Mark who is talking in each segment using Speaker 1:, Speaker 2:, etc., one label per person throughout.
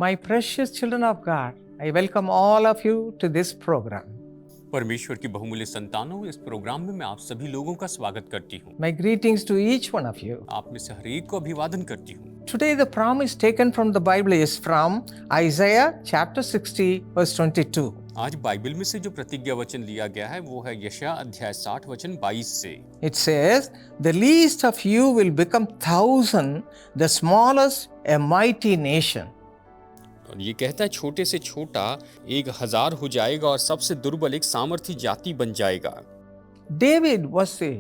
Speaker 1: My precious children of God, I welcome all of you to this program.
Speaker 2: परमेश्वर की बहुमूल्य संतानों, इस प्रोग्राम में मैं आप सभी लोगों का स्वागत करती हूँ।
Speaker 1: My greetings to each one of you.
Speaker 2: आप में से हर एक को अभिवादन करती हूँ।
Speaker 1: Today the promise taken from the Bible is from Isaiah chapter 60 verse 22.
Speaker 2: आज बाइबल में से जो प्रतिज्ञा वचन लिया गया है वो है यशायाह अध्याय 60 वचन 22 से।
Speaker 1: It says, "The least of you will become 1,000, the smallest a mighty nation."
Speaker 2: और ये कहता है छोटे से छोटा 1,000 हो जाएगा और सबसे दुर्बल एक सामर्थी जाति बन जाएगा।
Speaker 1: David was a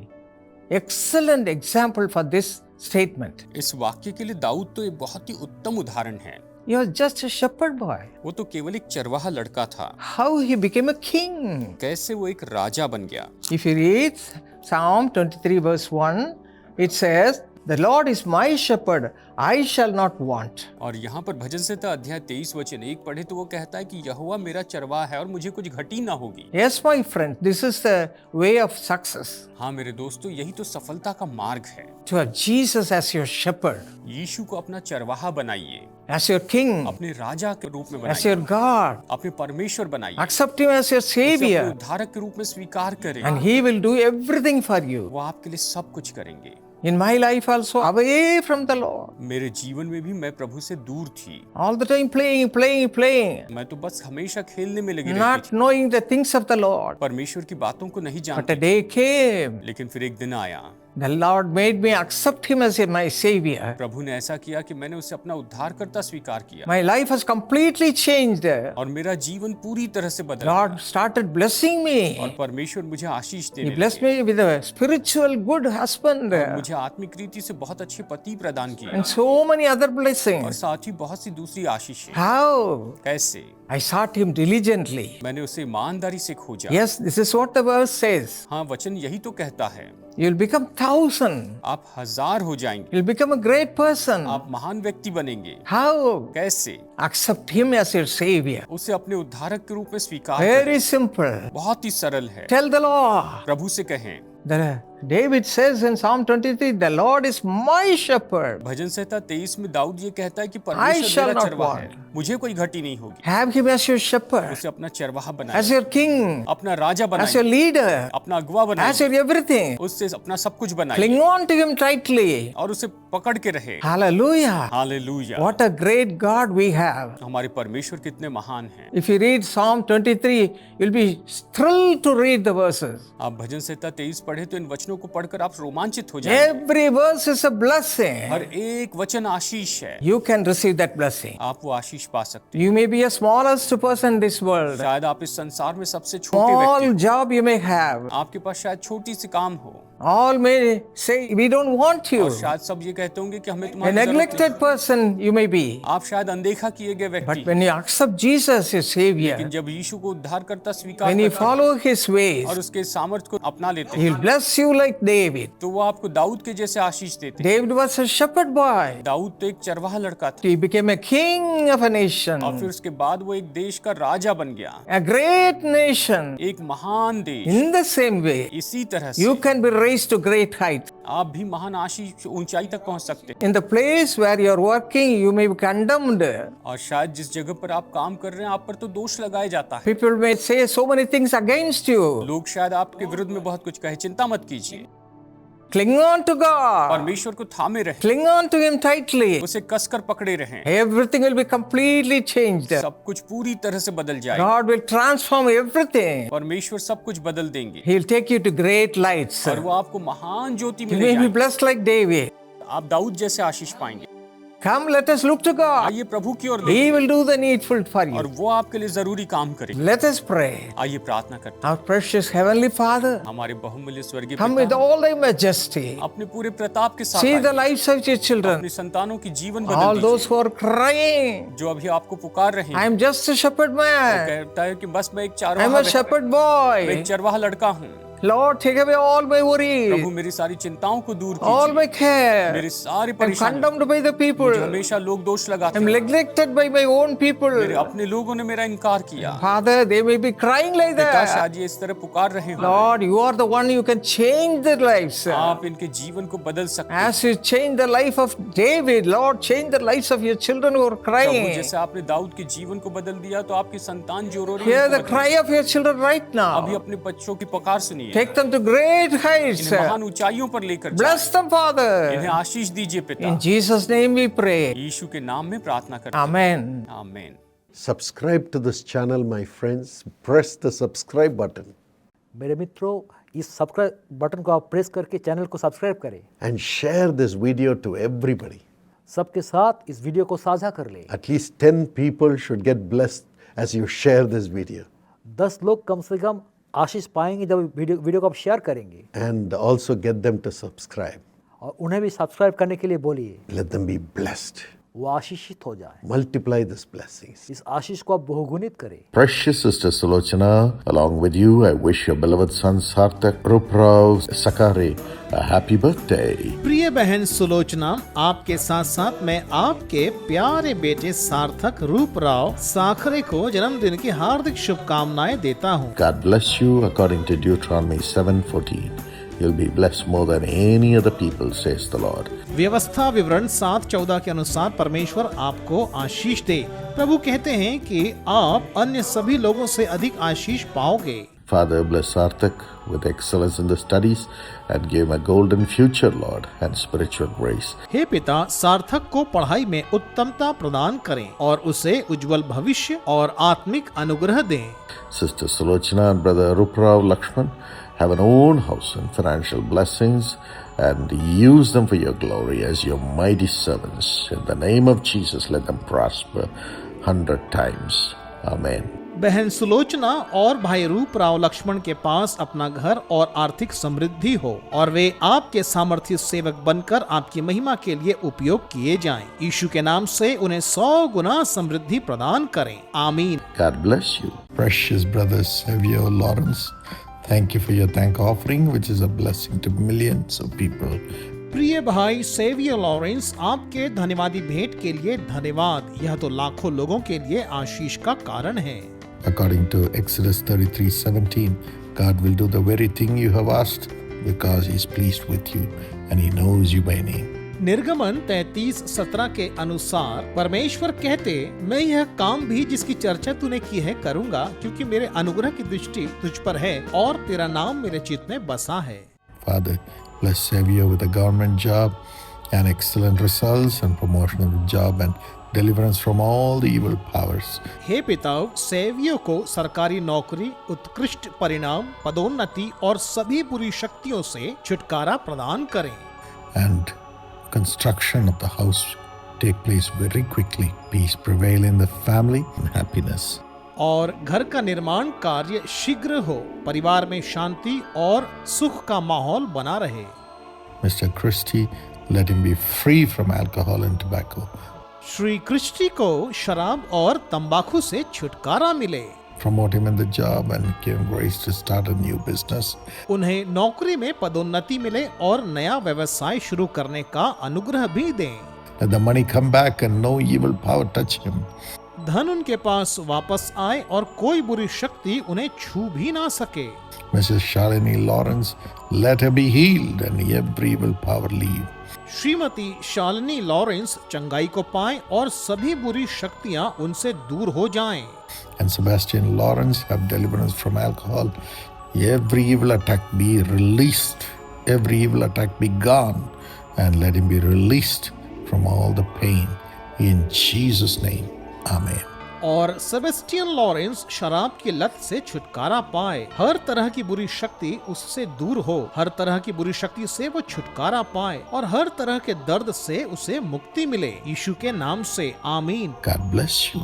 Speaker 1: excellent example for this statement.
Speaker 2: इस वाक्य के लिए दाऊद तो एक बहुत ही उत्तम उदाहरण है।
Speaker 1: He was just a shepherd boy.
Speaker 2: वो तो केवल एक चरवाहा लड़का था।
Speaker 1: How he became a king.
Speaker 2: कैसे वो एक राजा बन गया।
Speaker 1: If you read Psalm 23 verse 1, it says, "The Lord is my shepherd, I shall not want."
Speaker 2: और यहाँ पर भजन संहिता अध्याय 23 वचन 1 पढ़े तो वो कहता है कि यहोवा मेरा चरवाहा है और मुझे कुछ घटी ना होगी।
Speaker 1: Yes, my friend, this is the way of success.
Speaker 2: हाँ मेरे दोस्तों, यही तो सफलता का मार्ग है।
Speaker 1: To have Jesus as your shepherd,
Speaker 2: यीशु को अपना चरवाहा बनाइए,
Speaker 1: as your king,
Speaker 2: अपने राजा के रूप में
Speaker 1: as
Speaker 2: बनाइए,
Speaker 1: your God.
Speaker 2: अपने परमेश्वर बनाइए,
Speaker 1: Accept him as your
Speaker 2: उसे अपने
Speaker 1: savior,
Speaker 2: उद्धारक के रूप में स्वीकार करें,
Speaker 1: and he will do everything for you.
Speaker 2: वो आपके लिए सब कुछ करेंगे।
Speaker 1: In my life also, away from the Lord.
Speaker 2: मेरे जीवन में भी मैं प्रभु से दूर थी।
Speaker 1: All the time playing.
Speaker 2: मैं तो बस हमेशा खेलने में लगी रहती
Speaker 1: Not
Speaker 2: थी,
Speaker 1: knowing the things of the Lord.
Speaker 2: परमेश्वर की बातों को नहीं
Speaker 1: But
Speaker 2: जानती।
Speaker 1: a day came.
Speaker 2: लेकिन फिर एक दिन आया,
Speaker 1: The Lord made me accept him as my savior.
Speaker 2: प्रभु ने ऐसा किया कि मैंने उसे अपना उद्धारकर्ता स्वीकार किया
Speaker 1: My life has completely changed.
Speaker 2: और मेरा जीवन पूरी तरह से बदल
Speaker 1: Lord started blessing
Speaker 2: और
Speaker 1: me.
Speaker 2: परमेश्वर मुझे आशीष
Speaker 1: He
Speaker 2: देने
Speaker 1: blessed
Speaker 2: लगे।
Speaker 1: me with a spiritual good husband
Speaker 2: मुझे आत्मिक रीति से बहुत अच्छे पति प्रदान किए
Speaker 1: and so many other
Speaker 2: और
Speaker 1: blessings.
Speaker 2: साथ ही बहुत सी दूसरी आशीषें।
Speaker 1: How?
Speaker 2: कैसे?
Speaker 1: I sought him diligently.
Speaker 2: मैंने उसे ईमानदारी से खोजा।
Speaker 1: Yes, this is what the verse says.
Speaker 2: हाँ, वचन यही तो कहता है,
Speaker 1: You'll become 1,000.
Speaker 2: आप 1,000 हो जाएंगे,
Speaker 1: You'll become a great person.
Speaker 2: आप महान व्यक्ति बनेंगे।
Speaker 1: How?
Speaker 2: कैसे?
Speaker 1: Accept him as your savior.
Speaker 2: उसे अपने उद्धारक के रूप में स्वीकार करें।
Speaker 1: Very simple.
Speaker 2: बहुत ही सरल है।
Speaker 1: Tell the Lord.
Speaker 2: प्रभु से कहें।
Speaker 1: David says in Psalm 23, "The Lord is my shepherd.
Speaker 2: भजन संहिता 23 में दाऊद ये कहता है कि
Speaker 1: I
Speaker 2: परमेश्वर
Speaker 1: shall
Speaker 2: मेरा
Speaker 1: not
Speaker 2: चरवाहा है,
Speaker 1: want.
Speaker 2: मुझे कोई घटी नहीं होगी।
Speaker 1: Have him as your shepherd,
Speaker 2: उसे अपना चरवाहा
Speaker 1: as
Speaker 2: बनाए,
Speaker 1: your king,
Speaker 2: अपना राजा
Speaker 1: as your
Speaker 2: बनाए,
Speaker 1: leader,
Speaker 2: अपना अगुआ
Speaker 1: as
Speaker 2: बनाए,
Speaker 1: your everything.
Speaker 2: उससे अपना सब कुछ बनाए
Speaker 1: Cling on to him tightly.
Speaker 2: और उसे पकड़ के रहे।
Speaker 1: Hallelujah.
Speaker 2: Hallelujah.
Speaker 1: What a great God we have.
Speaker 2: हमारे परमेश्वर कितने महान हैं।
Speaker 1: If you read Psalm 23, you'll be thrilled to read the verses.
Speaker 2: आप भजन संहिता 23 पढ़े तो इन वचनों को पढ़कर आप रोमांचित हो जाएंगे।
Speaker 1: Every verse is a blessing.
Speaker 2: हर एक वचन आशीष है,
Speaker 1: You can receive that blessing.
Speaker 2: आप वो आशीष पा सकते हैं।
Speaker 1: You may be a smallest person in this world.
Speaker 2: शायद आप इस संसार में सबसे छोटे व्यक्ति,
Speaker 1: Small job you may have.
Speaker 2: आपके पास शायद छोटी सी काम हो
Speaker 1: All may say, "We don't want you."
Speaker 2: और शायद सब ये कहते होंगे कि हमें
Speaker 1: A
Speaker 2: तुम्हारी जरूरत
Speaker 1: neglected person you may be.
Speaker 2: नहीं। आप शायद अनदेखा किए गए
Speaker 1: But
Speaker 2: व्यक्ति,
Speaker 1: when you accept Jesus as Savior,
Speaker 2: लेकिन जब यीशु को उद्धारकर्ता स्वीकार
Speaker 1: when you
Speaker 2: करते हैं
Speaker 1: follow His ways,
Speaker 2: और उसके सामर्थ्य को अपना लेते हैं,
Speaker 1: He'll bless you like David.
Speaker 2: तो वो आपको दाऊद के जैसे आशीष देते हैं।
Speaker 1: David was a shepherd boy.
Speaker 2: Dawood तो एक चरवाहा लड़का था
Speaker 1: He became a king of a nation,
Speaker 2: और फिर उसके बाद वो एक देश का राजा बन गया,
Speaker 1: a great nation.
Speaker 2: एक महान देश।
Speaker 1: In the same way,
Speaker 2: इसी तरह से
Speaker 1: you can be raised to great height.
Speaker 2: आप भी महान आशीष ऊंचाई तक पहुंच सकते हैं।
Speaker 1: In the place where you're working, you may be condemned.
Speaker 2: और शायद जिस जगह पर आप काम कर रहे हैं आप पर तो दोष लगाया जाता है,
Speaker 1: People may say so many things against you.
Speaker 2: लोग शायद आपके विरुद्ध में बहुत कुछ कहे। चिंता मत कीजिए,
Speaker 1: Cling on to God.
Speaker 2: परमेश्वर को थामे रहे,
Speaker 1: Cling on to Him tightly.
Speaker 2: उसे कसकर पकड़े रहें।
Speaker 1: Everything will be completely changed.
Speaker 2: सब कुछ पूरी तरह से बदल जाएगा।
Speaker 1: God will transform everything.
Speaker 2: परमेश्वर सब कुछ बदल देंगे
Speaker 1: He'll take you to great lights.
Speaker 2: और वो आपको महान ज्योति में
Speaker 1: You
Speaker 2: ले
Speaker 1: may be
Speaker 2: जाएंगे।
Speaker 1: blessed like David.
Speaker 2: आप दाऊद जैसे आशीष पाएंगे।
Speaker 1: Come, let us look to God.
Speaker 2: आइए प्रभु की ओर
Speaker 1: He
Speaker 2: देखें
Speaker 1: will do the needful for
Speaker 2: और
Speaker 1: you.
Speaker 2: वो आपके लिए जरूरी काम करेंगे।
Speaker 1: Let us pray.
Speaker 2: आइए प्रार्थना करते
Speaker 1: Our precious Heavenly Father,
Speaker 2: हैं। हमारे बहुमूल्य स्वर्गीय
Speaker 1: come with
Speaker 2: पिता,
Speaker 1: all thy majesty.
Speaker 2: अपने पूरे प्रताप के साथ
Speaker 1: See the
Speaker 2: आइए।
Speaker 1: lives of your children.
Speaker 2: अपने संतानों की जीवन
Speaker 1: All
Speaker 2: बदल
Speaker 1: those
Speaker 2: दीजिए,
Speaker 1: who are crying.
Speaker 2: जो अभी आपको पुकार रहे
Speaker 1: I
Speaker 2: हैं।
Speaker 1: am just a shepherd
Speaker 2: वो
Speaker 1: man.
Speaker 2: कहता है कि बस मैं एक
Speaker 1: I am
Speaker 2: चरवाहा
Speaker 1: a
Speaker 2: व्यक्ति-
Speaker 1: shepherd
Speaker 2: मैं एक
Speaker 1: boy.
Speaker 2: चरवाहा लड़का हूँ।
Speaker 1: Lord, take away all my worry,
Speaker 2: प्रभु मेरी सारी चिंताओं को दूर
Speaker 1: all
Speaker 2: कीजिए,
Speaker 1: my care.
Speaker 2: मेरी सारी
Speaker 1: I'm
Speaker 2: परेशानी।
Speaker 1: condemned by the people.
Speaker 2: मुझे हमेशा लोग दोष लगाते
Speaker 1: I'm
Speaker 2: हैं,
Speaker 1: neglected by my own
Speaker 2: मेरे
Speaker 1: people.
Speaker 2: अपने लोगों ने मेरा इनकार किया।
Speaker 1: Father, they may be crying like
Speaker 2: पिता
Speaker 1: that.
Speaker 2: शायद ये इस तरह पुकार रहे हो,
Speaker 1: Lord, you are the one you can change their lives.
Speaker 2: आप इनके जीवन को बदल सकते हैं।
Speaker 1: As you change the life of David, Lord, change the lives of your children who are
Speaker 2: Prabhu
Speaker 1: crying.
Speaker 2: जैसे आपने दाऊद के जीवन को बदल दिया, तो आपकी संतान जो रो रही
Speaker 1: Hear
Speaker 2: है,
Speaker 1: the cry of your children right
Speaker 2: अभी
Speaker 1: now.
Speaker 2: अपने बच्चों की पुकार सुनिए,
Speaker 1: Take them to great heights.
Speaker 2: इन्हें महान ऊंचाइयों पर लेकर जाए,
Speaker 1: Bless them,
Speaker 2: इन्हें
Speaker 1: Father.
Speaker 2: आशीष दीजिए पिता।
Speaker 1: In Jesus' name we pray.
Speaker 2: यीशु के नाम में प्रार्थना करते हैं,
Speaker 1: Amen.
Speaker 2: आमीन।
Speaker 3: Subscribe to this channel, my friends. Press the subscribe button
Speaker 4: मेरे मित्रों, इस सब्सक्राइब बटन को आप प्रेस करके चैनल को सब्सक्राइब करें।
Speaker 3: and share this video to everybody.
Speaker 4: सबके साथ इस वीडियो को साझा कर लें।
Speaker 3: At least 10 people should get blessed as you share this video.
Speaker 4: 10 लोग कम से कम आशीष पाएंगे जब वीडियो को आप शेयर करेंगे,
Speaker 3: And also get them to subscribe.
Speaker 4: और उन्हें भी सब्सक्राइब करने के लिए बोलिए,
Speaker 3: Let them be blessed.
Speaker 4: वो आशीषित हो जाए।
Speaker 3: Multiply these blessings.
Speaker 4: इस आशीष को आप बहुगुणित करें।
Speaker 5: Precious Sister Sulochana, along with you, I wish your beloved son Sarthak Ruprao Sakare a happy birthday.
Speaker 6: प्रिय बहन सुलोचना, आपके साथ साथ मैं आपके प्यारे बेटे सार्थक रूपराव साखरे को जन्मदिन की हार्दिक शुभकामनाएं देता हूँ।
Speaker 5: God bless you according to Deuteronomy 7:14. You'll be blessed more than any other people, says the Lord.
Speaker 6: व्यवस्था विवरण 7:14 के अनुसार परमेश्वर आपको आशीष दे। प्रभु कहते हैं कि आप अन्य सभी लोगों से अधिक आशीष पाओगे।
Speaker 5: Father, bless Sarthak with excellence in the studies and give him a golden future, Lord, and spiritual grace.
Speaker 6: हे पिता, सार्थक को पढ़ाई में उत्तमता प्रदान करें और उसे उज्जवल भविष्य और आत्मिक अनुग्रह दें।
Speaker 5: Sister Sulochana and Brother Ruprao Lakshman have an own house and financial blessings, and use them for your glory as your mighty servants. In the name of Jesus, let them prosper 100 times. Amen.
Speaker 6: बहन सुलोचना और भाई रूपराव लक्ष्मण के पास अपना घर और आर्थिक समृद्धि हो, और वे आपके सामर्थ्य सेवक बनकर आपकी महिमा के लिए उपयोग किए जाएं। यीशु के नाम से उन्हें 100 गुना समृद्धि प्रदान करें। आमीन।
Speaker 5: God bless you.
Speaker 7: Precious brother Xavier Lawrence, thank you for your thank offering, which is a blessing to millions of people.
Speaker 6: प्रिय भाई सेवियर लॉरेंस, आपके धन्यवादी भेंट के लिए धन्यवाद। यह तो लाखों लोगों के लिए आशीष का कारण है।
Speaker 7: According to Exodus 33:17, God will do the very thing you have asked because He is pleased with you and He knows you by name.
Speaker 6: निर्गमन 33:17 के अनुसार परमेश्वर कहते, मैं यह काम भी जिसकी चर्चा तूने की है करूंगा, क्योंकि मेरे अनुग्रह की दृष्टि तुझ पर है और तेरा नाम मेरे चित्त में बसा है।
Speaker 7: Father, bless Xavier with a government job and excellent results and promotion of the job and deliverance from all the evil powers.
Speaker 6: हे पिता, सेवियों को सरकारी नौकरी, उत्कृष्ट परिणाम, पदोन्नति और सभी बुरी शक्तियों से छुटकारा प्रदान करें।
Speaker 7: And construction of the house take place very quickly. Peace prevail in the family and happiness.
Speaker 6: और घर का निर्माण कार्य शीघ्र हो, परिवार में शांति और सुख का माहौल बना रहे।
Speaker 7: Mr. Christie, let him be free from alcohol and tobacco.
Speaker 6: Shri Christie को शराब और तंबाकू से छुटकारा मिले।
Speaker 7: Promote him in the job and give him grace to start a new business.
Speaker 6: उन्हें नौकरी में पदोन्नति मिले और नया व्यवसाय शुरू करने का अनुग्रह भी दें।
Speaker 7: Let the money come back and no evil power touch him.
Speaker 6: धन उनके पास वापस आए और कोई बुरी शक्ति उन्हें छू भी ना सके।
Speaker 7: Mrs. Shalini Lawrence, let her be healed and every evil power leave.
Speaker 6: Shrimati Shalini Lawrence चंगाई को पाएं और सभी बुरी शक्तियां उनसे दूर हो जाएं।
Speaker 7: And Sebastian Lawrence have deliverance from alcohol. Every evil attack be released. Every evil attack be gone. And let him be released from all the pain. In Jesus' name. Amen.
Speaker 6: और सेबेस्टियन लॉरेंस शराब की लत से छुटकारा पाए, हर तरह की बुरी शक्ति उससे दूर हो, हर तरह की बुरी शक्ति से वो छुटकारा पाए और हर तरह के दर्द से उसे मुक्ति मिले। यीशु के नाम से आमीन।
Speaker 7: God bless you.